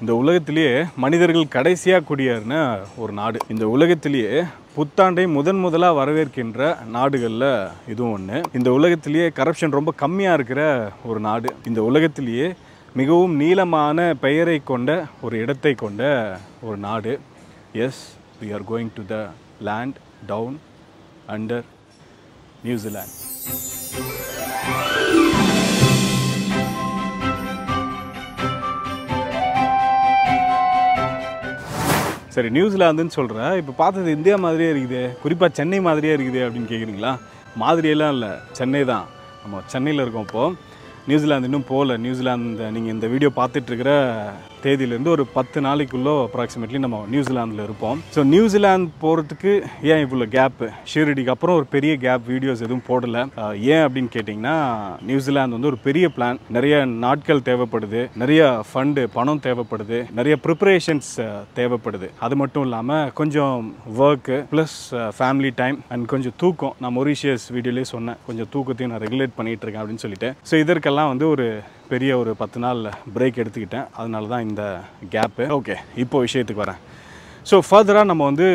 இந்த உலகத்திலேயே மனிதர்கள் கடைசியாக குடியேறின ஒரு நாடு. இந்த உலகத்திலேயே புத்தாண்டை முதலாக வரவேற்கின்ற நாடுகளில் இதுவும் ஒன்று. இந்த உலகத்திலேயே கரப்ஷன் ரொம்ப கம்மியாக இருக்கிற ஒரு நாடு. இந்த உலகத்திலேயே மிகவும் நீளமான பெயரை கொண்ட ஒரு இடத்தை கொண்ட ஒரு நாடு. Yes, we are going to the land down under New Zealand. சரி, நியூசிலாந்துன்னு சொல்கிறேன். இப்போ பார்த்தது இந்தியா மாதிரியே இருக்குது, குறிப்பாக சென்னை மாதிரியே இருக்குது அப்படின்னு கேட்குறீங்களா? மாதிரியெல்லாம் இல்லை, சென்னை தான். நம்ம சென்னையில் இருக்கோம். இப்போது நியூசிலாந்து இன்னும் போகல. நியூசிலாந்து நீங்கள் இந்த வீடியோ பார்த்துட்ருக்கிற தேதியிலேருந்து ஒரு 10 நாளைக்குள்ளே அப்ராக்சிமேட்லி நம்ம நியூசிலாந்தில் இருப்போம். ஸோ நியூசிலாந்து போகிறதுக்கு ஏன் இவ்வளோ கேப்பு? ஷீரடிக்கு அப்புறம் ஒரு பெரிய கேப், வீடியோஸ் எதுவும் போடலை. ஏன் அப்படின்னு கேட்டிங்கன்னா, நியூசிலாந்து வந்து ஒரு பெரிய பிளான், நிறைய நாட்கள் தேவைப்படுது, நிறைய ஃபண்டு பணம் தேவைப்படுது, நிறைய ப்ரிப்பரேஷன்ஸ் தேவைப்படுது. அது மட்டும் இல்லாமல் கொஞ்சம் work plus family time and கொஞ்சம் தூக்கம். நான் மொரிஷியஸ் வீடியோலேயே சொன்னேன், கொஞ்சம் தூக்கத்தையும் நான் ரெகுலேட் பண்ணிகிட்டு இருக்கேன் அப்படின்னு சொல்லிட்டு. ஸோ இதற்கெல்லாம் வந்து ஒரு பெரிய ஒரு 10 நாள் பிரேக் எடுத்துக்கிட்டேன். அதனால தான் இந்த கேப்பு. ஓகே, இப்போ விஷயத்துக்கு வரேன். ஸோ ஃபர்தராக நம்ம வந்து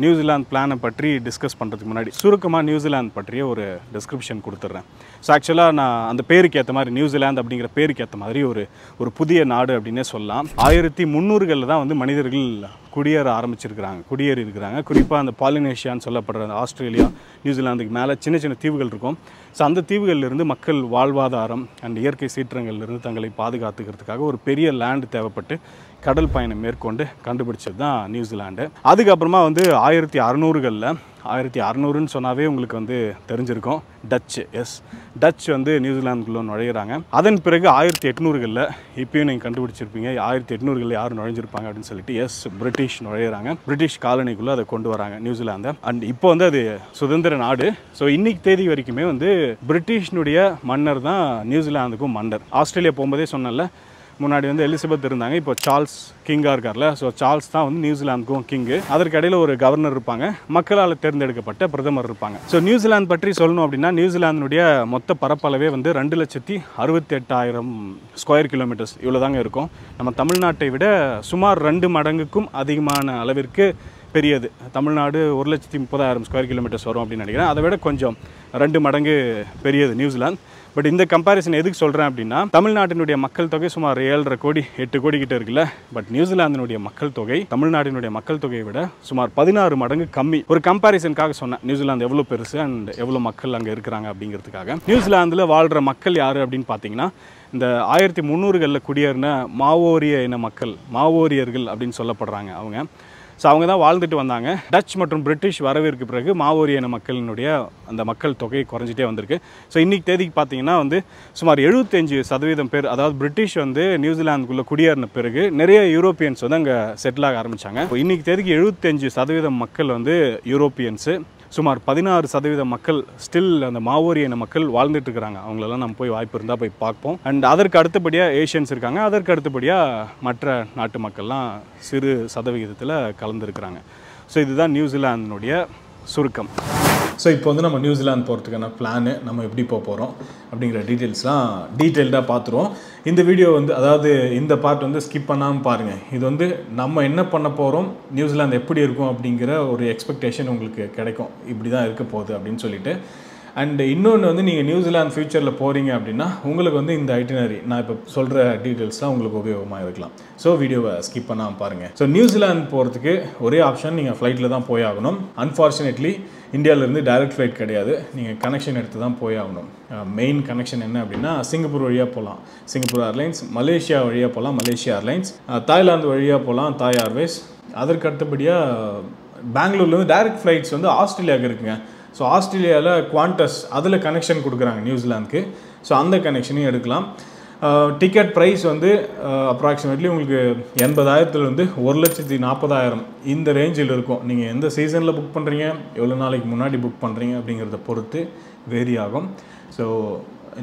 நியூசிலாந்து பிளானை பற்றி டிஸ்கஸ் பண்ணுறதுக்கு முன்னாடி சுருக்கமாக நியூசிலாந்து பற்றிய ஒரு டிஸ்கிரிப்ஷன் கொடுத்துட்றேன். ஸோ ஆக்சுவலாக நான் அந்த பேருக்கு ஏற்ற மாதிரி, நியூசிலாந்து அப்படிங்கிற பேருக்கு ஏற்ற மாதிரி ஒரு புதிய நாடு அப்படின்னே சொல்லலாம். 1300களில் தான் வந்து மனிதர்கள் குடியேற குடியேறி இருக்கிறாங்க. குறிப்பாக அந்த பாலினேஷியான்னு சொல்லப்படுற அந்த ஆஸ்திரேலியா, நியூசிலாந்துக்கு மேலே சின்ன சின்ன தீவுகள் இருக்கும். ஸோ அந்த தீவுகளிலிருந்து மக்கள் வாழ்வாதாரம் அண்ட் இயற்கை சீற்றங்கள்லேருந்து தங்களை பாதுகாத்துக்கிறதுக்காக ஒரு பெரிய லேண்டு தேவைப்பட்டு கடல் பயணம் மேற்கொண்டு கண்டுபிடிச்சது தான் நியூசிலாண்டு. அதுக்கப்புறமா வந்து 1600களில், 1600ன்னு சொன்னாவே உங்களுக்கு வந்து தெரிஞ்சிருக்கும், டச் வந்து நியூசிலாந்துக்குள்ளே நுழையிறாங்க. அதன் பிறகு 1800களில், இப்பயும் நீங்கள் கண்டுபிடிச்சிருப்பீங்க 1800களில் யார் நுழைஞ்சிருப்பாங்க அப்படின்னு சொல்லிட்டு, பிரிட்டிஷ் நுழையிறாங்க. பிரிட்டிஷ் காலனிக்குள்ளே அதை கொண்டு வராங்க நியூசிலாந்தை. அண்ட் இப்போ வந்து அது சுதந்திர நாடு. ஸோ இன்னைக்கு தேதி வரைக்குமே வந்து பிரிட்டிஷ்னுடைய மன்னர் தான் நியூசிலாந்துக்கும் மன்னர். ஆஸ்திரேலியா போகும்போதே சொன்னல, முன்னாடி வந்து எலிசபெத் இருந்தாங்க, இப்போ சார்ல்ஸ் கிங்காக இருக்கார்ல. ஸோ சார்ல்ஸ் தான் வந்து நியூசிலாந்துக்கும் கிங்கு. அதற்கு இடையில் ஒரு கவர்னர் இருப்பாங்க, மக்களால் தேர்ந்தெடுக்கப்பட்ட பிரதமர் இருப்பாங்க. ஸோ நியூசிலாந்து பற்றி சொல்லணும் அப்படின்னா, நியூசிலாந்துடைய மொத்த பரப்பளவே வந்து 2,68,000 ஸ்கொயர் கிலோமீட்டர்ஸ் இவ்வளோ தாங்க இருக்கும். நம்ம தமிழ்நாட்டை விட சுமார் 2 மடங்குக்கும் அதிகமான அளவிற்கு பெரியது. தமிழ்நாடு 1,30,000 ஸ்கொயர் கிலோமீட்டர்ஸ் வரும் அப்படின்னு நினைக்கிறேன். அதை விட கொஞ்சம் 2 மடங்கு பெரியது நியூசிலாந்து. பட் இந்த கம்பேரிசன் எதுக்கு சொல்கிறேன் அப்படின்னா, தமிழ்நாட்டினுடைய மக்கள் தொகை சுமார் 7.5 கோடி 8 கோடி கிட்ட இருக்குல்ல. பட் நியூசிலாந்தினுடைய மக்கள் தொகை தமிழ்நாட்டினுடைய மக்கள் தொகையை விட சுமார் 16 மடங்கு கம்மி. ஒரு கம்பேரிசனுக்காக சொன்னேன், நியூசிலாந்து எவ்வளோ பெருசு அண்ட் எவ்வளோ மக்கள் அங்கே இருக்கிறாங்க அப்படிங்கிறதுக்காக. நியூசிலாந்தில் வாழ்கிற மக்கள் யார் அப்படின்னு பார்த்தீங்கன்னா, இந்த 1300களில் குடியேறின மாவோரிய இன மக்கள், மாவோரியர்கள் அப்படின்னு சொல்லப்படுறாங்க அவங்க. ஸோ அவங்க தான் வாழ்ந்துட்டு வந்தாங்க. டச் மற்றும் பிரிட்டிஷ் வரவிற்கு பிறகு மாவோரிய இன மக்களினுடைய அந்த மக்கள் தொகை குறைஞ்சிட்டே வந்திருக்கு. ஸோ இன்றைக்கி தேதிக்கு பார்த்தீங்கன்னா வந்து சுமார் 75% பேர், அதாவது பிரிட்டிஷ் வந்து நியூசிலாந்துக்குள்ளே குடியேறின பிறகு நிறைய யூரோப்பியன்ஸ் வந்து அங்கே செட்டில் ஆக ஆரம்பித்தாங்க. இன்றைக்கி தேதிக்கு 75% மக்கள் வந்து யூரோப்பியன்ஸு, சுமார் 16% மக்கள் ஸ்டில் அந்த மாவோரிய இன மக்கள் வாழ்ந்துட்டு இருக்கிறாங்க. அவங்களெல்லாம் நம்ம போய் வாய்ப்பு இருந்தால் போய் பார்ப்போம். அண்ட் அதற்கு அடுத்தபடியாக ஏஷியன்ஸ் இருக்காங்க. அதற்கு அடுத்தபடியாக மற்ற நாட்டு மக்கள்லாம் சிறு சதவிகிதத்தில் கலந்துருக்கிறாங்க. ஸோ இதுதான் நியூசிலாந்தினுடைய சுருக்கம். ஸோ இப்போ வந்து நம்ம நியூசிலாந்து போகிறதுக்கான பிளானு, நம்ம எப்படி போக போகிறோம் அப்படிங்கிற டீட்டெயில்ஸ்லாம் டீட்டெயில்டாக பார்த்துருவோம். இந்த வீடியோ வந்து, அதாவது இந்த பார்ட் வந்து ஸ்கிப் பண்ணாமல் பாருங்கள். இது வந்து நம்ம என்ன பண்ண போகிறோம், நியூசிலாந்து எப்படி இருக்கும் அப்படிங்கிற ஒரு எக்ஸ்பெக்டேஷன் உங்களுக்கு கிடைக்கும். இப்படி தான் இருக்க போகுது அப்படின்னு சொல்லிட்டு. அண்ட் இன்னொன்று வந்து, நீங்கள் நியூசிலாந்து ஃப்யூச்சரில் போகிறீங்க அப்படின்னா உங்களுக்கு வந்து இந்த ஐட்டினரி, நான் இப்போ சொல்கிற டீட்டெயில்ஸ்லாம் உங்களுக்கு உபயோகமாக இருக்கலாம். ஸோ வீடியோவை ஸ்கிப் பண்ணாமல் பாருங்கள். ஸோ நியூசிலாந்து போகிறதுக்கு ஒரே ஆப்ஷன், நீங்கள் ஃப்ளைட்டில் தான் போய் ஆகணும். அன்ஃபார்ச்சுனேட்லி இந்தியாவிலேருந்து டைரக்ட் ஃப்ளைட் கிடையாது, நீங்கள் கனெக்ஷன் எடுத்து தான் போய் ஆகணும். மெயின் கனெக்ஷன் என்ன அப்படின்னா, சிங்கப்பூர் வழியாக போகலாம், சிங்கப்பூர் ஏர்லைன்ஸ். மலேசியா வழியாக போகலாம், மலேசியா ஏர்லைன்ஸ். தாய்லாந்து வழியாக போகலாம், தாய் ஏர்வேஸ். அதற்கு அடுத்தபடியாக பெங்களூர்லேருந்து டைரக்ட் ஃப்ளைட்ஸ் வந்து ஆஸ்திரேலியாவுக்கு இருக்குங்க. ஸோ ஆஸ்திரேலியாவில் குவாண்டஸ், அதில் கனெக்ஷன் கொடுக்குறாங்க நியூசிலாந்துக்கு. ஸோ அந்த கனெக்ஷனையும் எடுக்கலாம். டிக்கெட் ப்ரைஸ் வந்து அப்ராக்சிமேட்லி உங்களுக்கு 80,000 1,40,000 இந்த ரேஞ்சில் இருக்கும். நீங்கள் எந்த சீசனில் புக் பண்ணுறீங்க, எவ்வளோ நாளைக்கு முன்னாடி புக் பண்ணுறீங்க அப்படிங்கிறத பொறுத்து வேரி ஆகும். ஸோ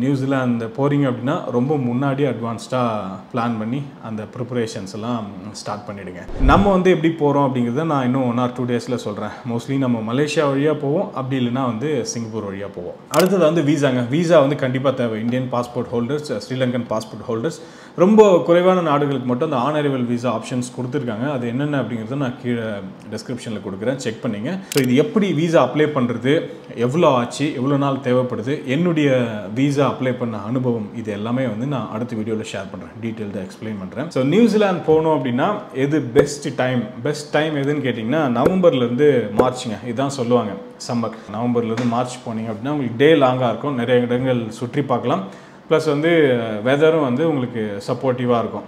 நியூசிலாந்து போகிறீங்க அப்படின்னா ரொம்ப முன்னாடி அட்வான்ஸ்டாக பிளான் பண்ணி அந்த ப்ரிப்பரேஷன்ஸ் எல்லாம் ஸ்டார்ட் பண்ணிவிடுங்க. நம்ம வந்து எப்படி போகிறோம் அப்படிங்கிறத நான் இன்னும் 1 or 2 டேஸில் சொல்கிறேன். மோஸ்ட்லி நம்ம மலேசியா வழியாக போவோம், அப்படி இல்லைனா வந்து சிங்கப்பூர் வழியாக போவோம். அடுத்தது வந்து வீசாங்க. வீசா வந்து கண்டிப்பாக தேவை. Indian passport holders, Sri Lankan passport holders, ரொம்ப குறைவான நாடுகளுக்கு மட்டும் அந்த ஆன் அரைவல் வீசா ஆப்ஷன்ஸ் கொடுத்துருக்காங்க. அது என்னென்ன அப்படிங்கிறத நான் கீழே டிஸ்கிரிப்ஷனில் கொடுக்குறேன், செக் பண்ணிங்க. ஸோ இது எப்படி வீசா அப்ளை பண்ணுறது, எவ்வளோ ஆச்சு, எவ்வளோ நாள் தேவைப்படுது, என்னுடைய வீசா அப்ளை பண்ண அனுபவம், இது எல்லாமே வந்து நான் அடுத்த வீடியோவில் ஷேர் பண்ணுறேன், டீட்டெயில்டாக எக்ஸ்பிளைன் பண்ணுறேன். ஸோ நியூசிலாந்து போகணும் அப்படின்னா எது பெஸ்ட் டைம் எதுன்னு கேட்டிங்கன்னா நவம்பர்லேருந்து மார்ச்சுங்க. இதுதான் சொல்லுவாங்க சம்மர். நவம்பர்லேருந்து மார்ச் போனீங்க அப்படின்னா உங்களுக்கு டே லாங்காக இருக்கும், நிறைய இடங்கள் சுற்றி பார்க்கலாம். ப்ளஸ் வந்து வெதரும் வந்து உங்களுக்கு சப்போர்ட்டிவாக இருக்கும்.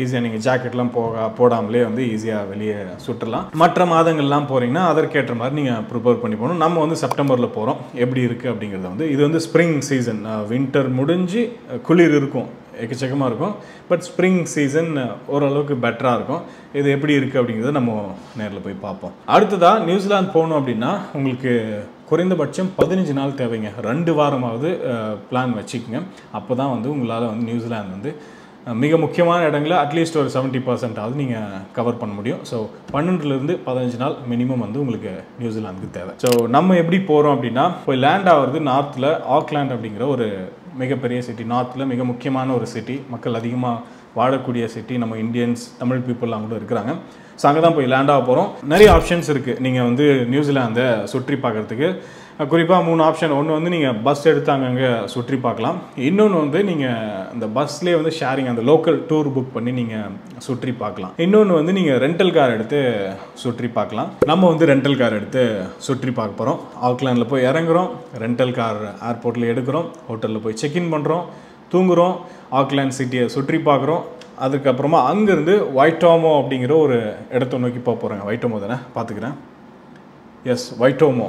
ஈஸியாக நீங்கள் ஜாக்கெட்லாம் போடாமலே வந்து ஈஸியாக வெளியே சுற்றலாம். மற்ற மாதங்கள்லாம் போகிறீங்கன்னா அதற்கேற்ற மாதிரி நீங்கள் ப்ரிப்பேர் பண்ணி போகணும். நம்ம வந்து செப்டம்பரில் போகிறோம். எப்படி இருக்குது அப்படிங்கிறது வந்து இது வந்து ஸ்ப்ரிங் சீசன். வின்டர் முடிஞ்சு குளிர் இருக்கும், எக்கச்சக்கமாக இருக்கும். பட் ஸ்ப்ரிங் சீசன் ஓரளவுக்கு பெட்டராக இருக்கும். இது எப்படி இருக்குது அப்படிங்கிறத நம்ம நேரில் போய் பார்ப்போம். அடுத்ததாக நியூசிலாந்து போகணும் அப்படின்னா உங்களுக்கு குறைந்தபட்சம் 15 நாள் தேவைங்க. 2 வாரமாவது பிளான் வச்சுக்கோங்க. அப்போ தான் வந்து உங்களால் வந்து நியூசிலாந்து வந்து மிக முக்கியமான இடங்களை அட்லீஸ்ட் ஒரு 70% நீங்கள் கவர் பண்ண முடியும். ஸோ 12லேருந்து 15 நாள் மினிமம் வந்து உங்களுக்கு நியூசிலாந்துக்கு தேவை. ஸோ நம்ம எப்படி போகிறோம் அப்படின்னா போய் லேண்ட் ஆகிறது நார்த்தில் ஆக்லாண்ட் அப்படிங்கிற ஒரு மிகப்பெரிய சிட்டி. நார்த்தில் மிக முக்கியமான ஒரு சிட்டி, மக்கள் அதிகமாக வாழக்கூடிய சிட்டி. நம்ம இந்தியன்ஸ், தமிழ் பீப்புளெலாம் கூட இருக்கிறாங்க. ஸோ அங்கே தான் போய் லேண்ட் ஆக போகிறோம். நிறைய ஆப்ஷன்ஸ் இருக்குது நீங்கள் வந்து நியூசிலாந்தை சுற்றி பார்க்குறதுக்கு. குறிப்பாக 3 ஆப்ஷன். ஒன்று வந்து நீங்கள் பஸ் எடுத்து அங்கங்கே சுற்றி பார்க்கலாம். இன்னொன்று வந்து நீங்கள் அந்த பஸ்லேயே வந்து ஷேரிங், அந்த லோக்கல் டூர் புக் பண்ணி நீங்கள் சுற்றி பார்க்கலாம். இன்னொன்று வந்து நீங்கள் ரெண்டல் கார் எடுத்து சுற்றி பார்க்கலாம். நம்ம வந்து ரெண்டல் கார் எடுத்து சுற்றி பார்க்க போகிறோம். ஆக்லாண்டில் போய் இறங்குறோம், ரெண்டல் கார் ஏர்போர்ட்டில் எடுக்கிறோம், ஹோட்டலில் போய் செக்இன் பண்ணுறோம், தூங்குகிறோம், ஆக்லாண்ட் சிட்டியை சுற்றி பார்க்குறோம். அதுக்கப்புறமா அங்கேருந்து வைட்டோமோ அப்படிங்கிற ஒரு இடத்த நோக்கி போக போகிறாங்க. வைட்டோமோ தானே, பார்த்துக்கிறேன். எஸ், வைட்டோமோ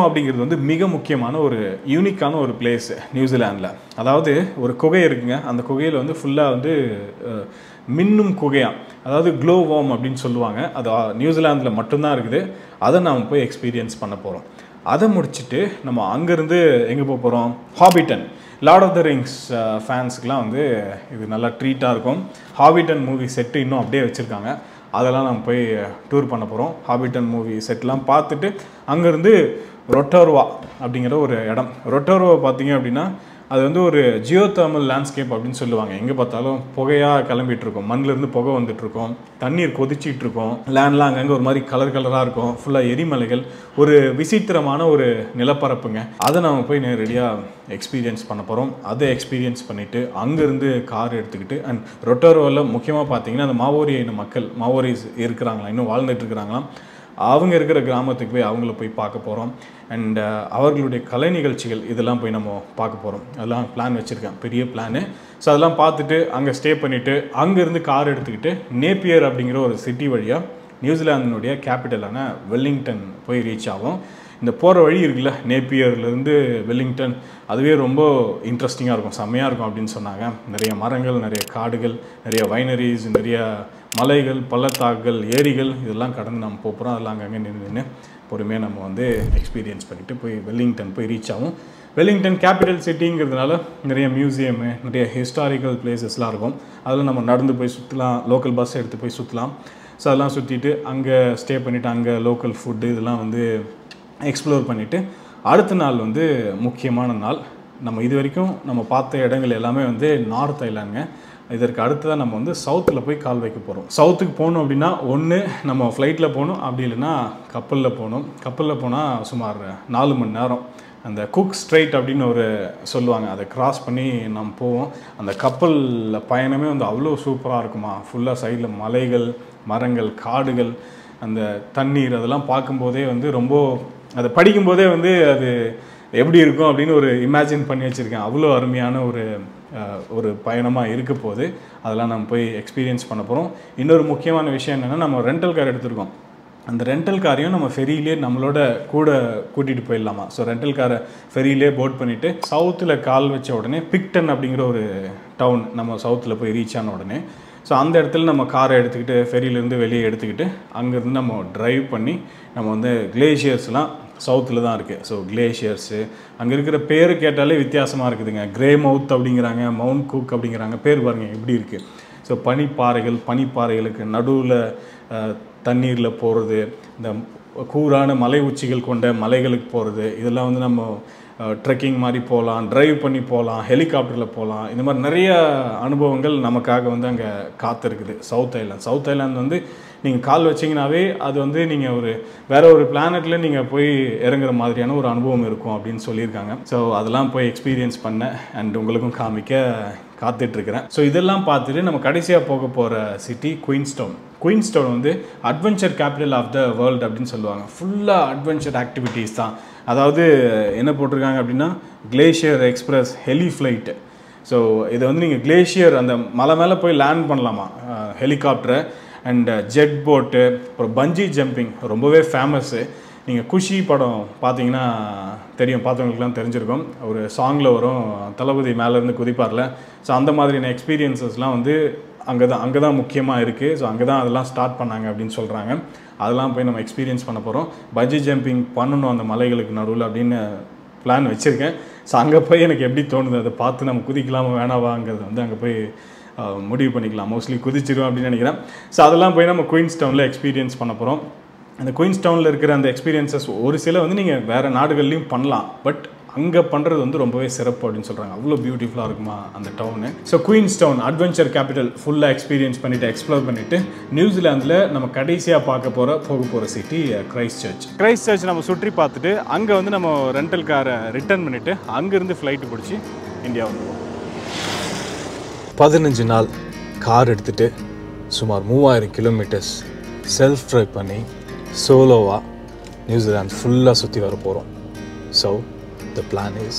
அப்படிங்கிறது வந்து மிக முக்கியமான ஒரு யூனிக்கான ஒரு பிளேஸ் நியூசிலாண்டில். அதாவது ஒரு குகை இருக்குங்க. அந்த குகையில் வந்து ஃபுல்லாக வந்து மின்னும் குகையாக, அதாவது க்ளோ வார்ம் அப்படின்னு சொல்லுவாங்க. அது நியூசிலாந்தில் மட்டும்தான் இருக்குது. அதை நாம் போய் எக்ஸ்பீரியன்ஸ் பண்ண போகிறோம். அதை முடிச்சுட்டு நம்ம அங்கேருந்து எங்கே போக போகிறோம்? ஹாபிட்டன். லார்ட் ஆஃப் த ரிங்ஸ் ஃபேன்ஸுக்கெலாம் வந்து இது நல்லா ட்ரீட்டாக இருக்கும். ஹாபிட்டன் மூவி செட்டு இன்னும் அப்படியே வச்சுருக்காங்க. அதெல்லாம் நம்ம போய் டூர் பண்ண போகிறோம். ஹாபிட்டன் மூவி செட்லாம் பார்த்துட்டு அங்கேருந்து ரொட்டோர்வா அப்படிங்கிற ஒரு இடம். ரொட்டோர்வா பார்த்தீங்க அப்படின்னா அது வந்து ஒரு ஜியோ தெர்மல் லேண்ட்ஸ்கேப் அப்படின்னு சொல்லுவாங்க. எங்கே பார்த்தாலும் புகையாக கிளம்பிகிட்ருக்கும், மண்ணிலேருந்து புகை வந்துட்டுருக்கும், தண்ணீர் கொதிச்சிட்ருக்கும், லேண்ட்லாம் அங்கங்கே ஒரு மாதிரி கலராக இருக்கும், ஃபுல்லாக எரிமலைகள், ஒரு விசித்திரமான ஒரு நிலப்பரப்புங்க. அதை நம்ம போய் நேரடியாக எக்ஸ்பீரியன்ஸ் பண்ண போகிறோம். அதை எக்ஸ்பீரியன்ஸ் பண்ணிவிட்டு அங்கேருந்து கார் எடுத்துக்கிட்டு, அண்ட் ரொட்டோரோவில் முக்கியமாக பார்த்தீங்கன்னா அந்த மாவோரி இன மக்கள், மாவோரிஸ் இருக்கிறாங்களா, இன்னும் வாழ்ந்துட்டு இருக்கிறாங்களாம், அவங்க இருக்கிற கிராமத்துக்கு போய் அவங்கள போய் பார்க்க போகிறோம். அண்ட் அவர்களுடைய கலை நிகழ்ச்சிகள் இதெல்லாம் போய் நம்ம பார்க்க போகிறோம். அதெல்லாம் பிளான் வச்சுருக்கேன், பெரிய பிளானு. ஸோ அதெல்லாம் பார்த்துட்டு அங்கே ஸ்டே பண்ணிவிட்டு அங்கேருந்து கார் எடுத்துக்கிட்டு நேப்பியர் அப்படிங்கிற ஒரு சிட்டி வழியாக நியூசிலாந்தினுடைய கேபிட்டலான வெல்லிங்டன் போய் ரீச் ஆகும். இந்த போகிற வழி இருக்குல்ல, நேப்பியர்லேருந்து வெல்லிங்டன், அதுவே ரொம்ப இன்ட்ரெஸ்டிங்காக இருக்கும், செம்மையாக இருக்கும் அப்படின்னு சொன்னாங்க. நிறைய மரங்கள், நிறைய காடுகள், நிறைய வைனரிஸ், நிறைய மலைகள், பள்ளத்தாக்குகள், ஏரிகள், இதெல்லாம் கடந்து நம்ம போகிறோம். அதெல்லாம் அங்கங்கே நின்று பொறுமையாக நம்ம வந்து எக்ஸ்பீரியன்ஸ் பண்ணிவிட்டு போய் வெல்லிங்டன் போய் ரீச் ஆகும். வெல்லிங்டன் கேபிட்டல் சிட்டிங்கிறதுனால நிறைய மியூசியமு, நிறைய ஹிஸ்டாரிக்கல் பிளேசஸ்லாம் இருக்கும். அதில் நம்ம நடந்து போய் சுற்றலாம், லோக்கல் பஸ் எடுத்து போய் சுற்றலாம். ஸோ அதெல்லாம் சுற்றிட்டு அங்கே ஸ்டே பண்ணிவிட்டு அங்கே லோக்கல் ஃபுட்டு இதெல்லாம் வந்து எக்ஸ்ப்ளோர் பண்ணிவிட்டு அடுத்த நாள் வந்து முக்கியமான நாள். நம்ம இது வரைக்கும் நம்ம பார்த்த இடங்கள் எல்லாமே வந்து நார்த் ஐலாண்டுங்க. இதற்கு அடுத்ததாக நம்ம வந்து சவுத்தில் போய் கால் வைக்க போகிறோம். சவுத்துக்கு போகணும் அப்படின்னா ஒன்று நம்ம ஃப்ளைட்டில் போகணும், அப்படி இல்லைன்னா கப்பலில் போகணும். கப்பலில் போனால் சுமார் 4 மணி நேரம். அந்த குக் ஸ்ட்ரைட் அப்படின்னு ஒரு சொல்லுவாங்க, அதை கிராஸ் பண்ணி நம்ம போவோம். அந்த கப்பலில் பயணமே வந்து அவ்வளோ சூப்பராக இருக்குமா. ஃபுல்லாக சைடில் மலைகள், மரங்கள், காடுகள், அந்த தண்ணீர், அதெல்லாம் பார்க்கும்போதே வந்து ரொம்ப, அதை படிக்கும்போதே வந்து அது எப்படி இருக்கும் அப்படின்னு ஒரு இமேஜின் பண்ணி வச்சுருக்கேன். அவ்வளோ அருமையான ஒரு பயணமாக இருக்க போது அதெல்லாம் நம்ம போய் எக்ஸ்பீரியன்ஸ் பண்ண போகிறோம். இன்னொரு முக்கியமான விஷயம் என்னென்னா, நம்ம ரெண்டல் கார் எடுத்துருக்கோம். அந்த ரெண்டல் காரையும் நம்ம ஃபெரியிலே நம்மளோட கூட கூட்டிகிட்டு போயிடலாமா. ஸோ ரெண்டல் காரை ஃபெரியிலே போட் பண்ணிவிட்டு சவுத்தில் கால் வச்ச உடனே பிக்டன் அப்படிங்கிற ஒரு டவுன் நம்ம சவுத்தில் போய் ரீச் ஆன உடனே, ஸோ அந்த இடத்துல நம்ம காரை எடுத்துக்கிட்டு ஃபெரியிலேருந்து வெளியே எடுத்துக்கிட்டு அங்கேருந்து நம்ம ட்ரைவ் பண்ணி நம்ம வந்து கிளேஷியர்ஸ்லாம் சவுத்தில் தான் இருக்குது. ஸோ கிளேஷியர்ஸு அங்கே இருக்கிற பேர் கேட்டாலே வித்தியாசமாக இருக்குதுங்க. கிரே மவுத் அப்படிங்கிறாங்க, மவுண்ட் குக் அப்படிங்கிறாங்க. பேர் பாருங்கள் எப்படி இருக்குது. ஸோ பனிப்பாறைகளுக்கு நடுவில் தண்ணீரில் போகிறது, இந்த கூரான மலை உச்சிகள் கொண்ட மலைகளுக்கு போகிறது, இதெல்லாம் வந்து நம்ம ட்ரெக்கிங் மாதிரி போகலாம், ட்ரைவ் பண்ணி போகலாம், ஹெலிகாப்டரில் போகலாம். இந்த மாதிரி நிறைய அனுபவங்கள் நமக்காக வந்து அங்கே காத்திருக்குது. சவுத் ஐலாந்து வந்து நீங்கள் கால் வச்சிங்கனாவே அது வந்து நீங்கள் வேற ஒரு பிளானட்டில் நீங்கள் போய் இறங்குற மாதிரியான ஒரு அனுபவம் இருக்கும் அப்படின்னு சொல்லியிருக்காங்க. ஸோ அதெல்லாம் போய் எக்ஸ்பீரியன்ஸ் பண்ணேன் அண்ட் உங்களுக்கும் காமிக்க காத்துட்ருக்கிறேன். ஸோ இதெல்லாம் பார்த்துட்டு நம்ம கடைசியாக போக போகிற சிட்டி குயின்ஸ்டவுன் வந்து adventure capital of the world அப்படின்னு சொல்லுவாங்க. ஃபுல்லாக அட்வென்ச்சர் ஆக்டிவிட்டீஸ் தான். அதாவது என்ன போட்டிருக்காங்க அப்படின்னா glacier express heli flight. So இதை வந்து நீங்கள் கிளேஷியர் அந்த மலை மேலே போய் லேண்ட் பண்ணலாமா, ஹெலிகாப்டரை அண்ட் ஜெட் போட்டு, அப்புறம் பஞ்சி ஜம்பிங் ரொம்பவே ஃபேமஸ்ஸு. நீங்கள் குஷி படம் பார்த்தீங்கன்னா தெரியும், பார்த்தவங்களுக்குலாம் தெரிஞ்சிருக்கும். ஒரு சாங்கில் வரும், தளபதி மேலேருந்து குதிப்பார்ல. ஸோ அந்த மாதிரியான எக்ஸ்பீரியன்ஸஸ்லாம் வந்து அங்கே தான் முக்கியமாக இருக்குது. ஸோ அங்கே தான் அதெல்லாம் ஸ்டார்ட் பண்ணாங்க அப்படின்னு சொல்கிறாங்க. அதெல்லாம் போய் நம்ம எக்ஸ்பீரியன்ஸ் பண்ண போகிறோம். பஞ்சி ஜம்பிங் பண்ணணும் அந்த மலைகளுக்கு நடுவில் அப்படின்னு பிளான் வச்சுருக்கேன். ஸோ அங்கே போய் எனக்கு எப்படி தோணுது, அதை பார்த்து நம்ம குதிக்கலாமா வேணாவாங்கிறது வந்து அங்கே போய் முடிவு பண்ணிக்கலாம். மோஸ்ட்லி குதிச்சிடும் அப்படின்னு நினைக்கிறேன். ஸோ அதெல்லாம் போய் நம்ம குயின்ஸ்டவுனில் எக்ஸ்பீரியன்ஸ் பண்ண போகிறோம். அந்த குயின்ஸ்டவுனில் இருக்கிற அந்த எக்ஸ்பீரியன்ஸஸ் ஒரு சில வந்து நீங்கள் வேறு நாடுகள்லையும் பண்ணலாம், பட் அங்கே பண்ணுறது வந்து ரொம்பவே சிறப்பு அப்படின்னு சொல்கிறாங்க. அவ்வளோ பியூட்டிஃபுல்லாக இருக்குமா அந்த town. So Queenstown adventure capital ஃபுல்லாக எக்ஸ்பீரியன்ஸ் பண்ணிவிட்டு எக்ஸ்ப்ளோர் பண்ணிவிட்டு நியூசிலாந்தில் நம்ம கடைசியாக போக போகிற சிட்டி கிரைஸ்ட் சர்ச் நம்ம சுற்றி பார்த்துட்டு அங்கே வந்து நம்ம ரெண்டல் காரை ரிட்டர்ன் பண்ணிவிட்டு அங்கேருந்து ஃப்ளைட்டு பிடிச்சி இந்தியா வந்துடுவோம். 15 நாள் கார் எடுத்துகிட்டு சுமார் 3000 கிலோமீட்டர்ஸ் செல்ஃப் ட்ரைவ் பண்ணி சோலோவாக நியூசிலாந்து ஃபுல்லாக சுற்றி வர போகிறோம். So the plan is